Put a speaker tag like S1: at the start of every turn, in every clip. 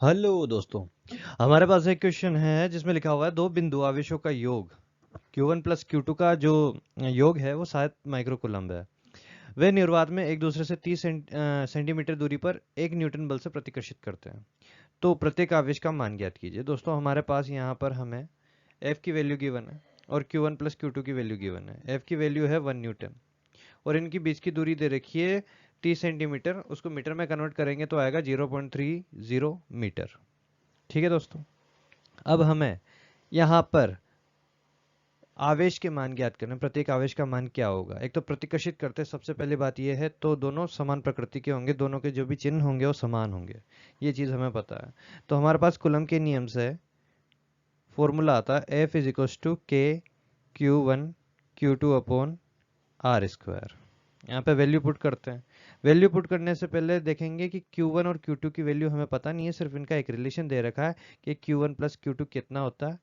S1: Hello दोस्तों, हमारे पास एक क्वेश्चन है जिसमें लिखा हुआ है दो बिंदु आवेशों का योग Q1 प्लस Q2 का जो योग है वो 7 माइक्रोकूलम्ब है। वे निर्वात में एक दूसरे से 30 सेंटीमीटर दूरी पर एक न्यूटन बल से प्रतिकर्षित करते हैं। तो प्रत्येक आवेश का मान ज्ञात कीजिए। दोस्तों हमारे पास यहाँ पर हमें F की वैल्यू गिवन है और Q1 प्लस Q2 की वैल्यू गिवन है। F की वैल्यू है 1 न्यूटन और इनकी बीच की दूरी दे रखी है 30 सेंटीमीटर। उसको मीटर में कन्वर्ट करेंगे तो आएगा 0.30 मीटर। ठीक है दोस्तों, अब हमें यहाँ पर आवेश के मान ज्ञात करना है। प्रत्येक आवेश का मान क्या होगा? एक तो प्रतिकर्षित करते सबसे पहली बात यह है तो दोनों समान प्रकृति के होंगे, दोनों के जो भी चिन्ह होंगे वो समान होंगे, ये चीज हमें पता है। तो हमारे पास कूलम के नियम से फॉर्मूला आता है F is equal to k Q1 Q2 upon are square. यहाँ पे वैल्यू पुट करते हैं। वैल्यू पुट करने से पहले देखेंगे कि Q1 और Q2 की वैल्यू हमें पता नहीं है, सिर्फ इनका एक रिलेशन दे रखा है कि Q1 प्लस Q2 कितना होता है,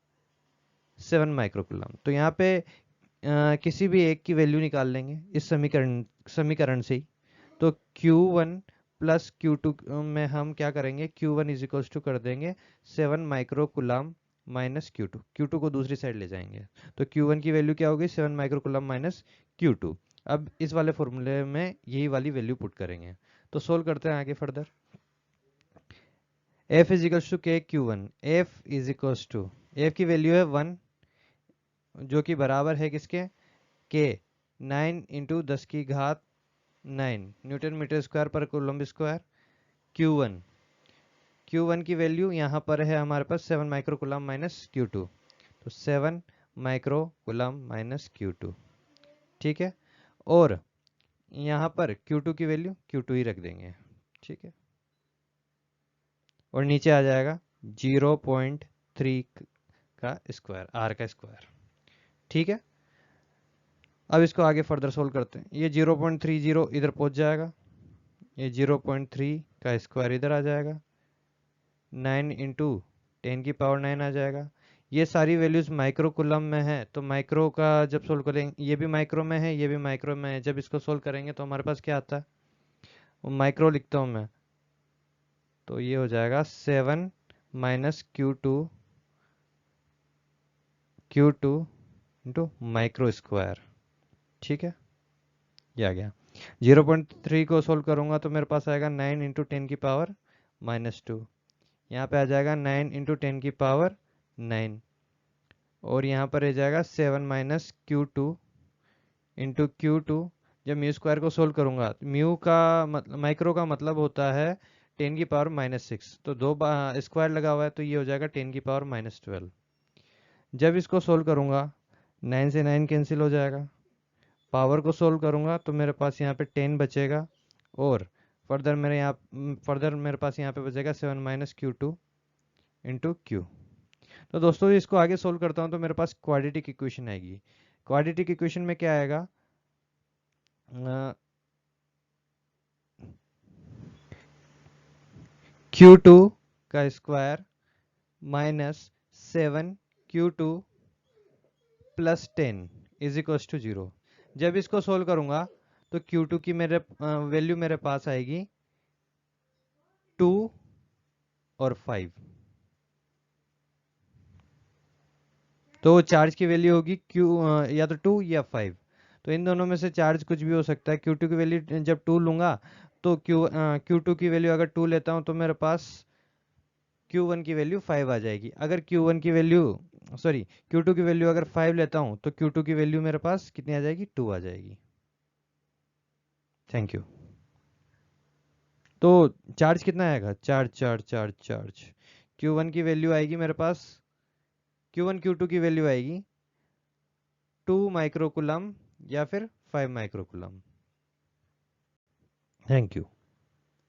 S1: 7 माइक्रोकूलम। तो यहाँ पे किसी भी एक की वैल्यू निकाल लेंगे इस समीकरण से ही। तो Q1 प्लस Q2 में हम क्या करेंगे, Q1 इज इक्वल्स टू कर देंगे 7 माइक्रोकूलम माइनस Q2 को दूसरी साइड ले जाएंगे। तो Q1 की वैल्यू क्या होगी, 7 माइक्रोकूलम माइनस Q2। अब इस वाले फॉर्मूले में यही वाली वैल्यू पुट करेंगे। तो सोल्व करते हैं आगे further. F is equals to k Q1। F is equals to, F की वैल्यू है 1 जो कि बराबर है किसके, के 9 इंटू 10 की घात 9 न्यूटन मीटर स्क्वायर पर कूलम्ब स्क्वायर। Q1 की वैल्यू यहाँ पर है हमारे पास 7 माइक्रोकूलम माइनस Q2। तो 7 माइक्रोकूलम माइनस Q2, ठीक है। और यहाँ पर Q2 की वैल्यू Q2 ही रख देंगे, ठीक है। और नीचे आ जाएगा 0.3 का स्क्वायर, आर का स्क्वायर, ठीक है। अब इसको आगे फर्दर सोल्व करते हैं। ये 0.30 इधर पहुंच जाएगा, ये 0.3 का स्क्वायर इधर आ जाएगा, 9 इंटू 10 की पावर 9 आ जाएगा। ये सारी वैल्यूज माइक्रो कुलम में है, तो माइक्रो का जब सोल्व करेंगे, ये भी माइक्रो में है, ये भी माइक्रो में है, जब इसको सोल्व करेंगे तो हमारे पास क्या आता है, वो माइक्रो लिखता हूँ मैं। तो ये हो जाएगा 7 minus Q2 into micro square, ठीक है। ये आ गया। 0.3 को सोल्व करूंगा तो मेरे पास आएगा 9 इंटू 10 की पावर माइनस 2। यहाँ पे आ जाएगा 9 इंटू 10 की पावर 9। और यहाँ पर रह जाएगा 7 माइनस Q2 इंटू Q2। जब म्यू स्क्वायर को सोल्व करूंगा, म्यू का मतलब, माइक्रो का मतलब होता है 10 की पावर माइनस 6, तो दो स्क्वायर लगा हुआ है तो ये हो जाएगा 10 की पावर माइनस 12। जब इसको सोल्व करूंगा 9 से 9 कैंसिल हो जाएगा, पावर को सोल्व करूंगा तो मेरे पास यहाँ पे 10 बचेगा। और फर्दर मेरे पास यहाँ पे बचेगा 7 माइनस Q2 इंटू Q। तो दोस्तों इसको आगे सोल्व करता हूँ तो मेरे पास क्वाड्रेटिक इक्वेशन आएगी। क्वाड्रेटिक इक्वेशन में क्या आएगा, Q2 का square minus 7 Q2 plus 10 is equal to 0। जब इसको सोल्व करूंगा तो Q2 की मेरे वैल्यू मेरे पास आएगी 2 और 5। तो चार्ज की वैल्यू होगी या तो 2 या 5। तो इन दोनों में से चार्ज कुछ भी हो सकता है। Q2 की वैल्यू जब 2 लूंगा तो Q2 की वैल्यू अगर 2 लेता हूं तो मेरे पास Q1 की वैल्यू 5 आ जाएगी। अगर Q1 की वैल्यू सॉरी Q2 की वैल्यू अगर 5 लेता हूं तो Q2 की वैल्यू मेरे पास कितनी आ जाएगी, 2 आ जाएगी। Thank you. तो चार्ज कितना आएगा, charge charge charge charge Q1 की वैल्यू आएगी मेरे पास, Q1 Q2 की वैल्यू आएगी 2 माइक्रोकुलम या फिर 5 माइक्रोकुलम। Thank you.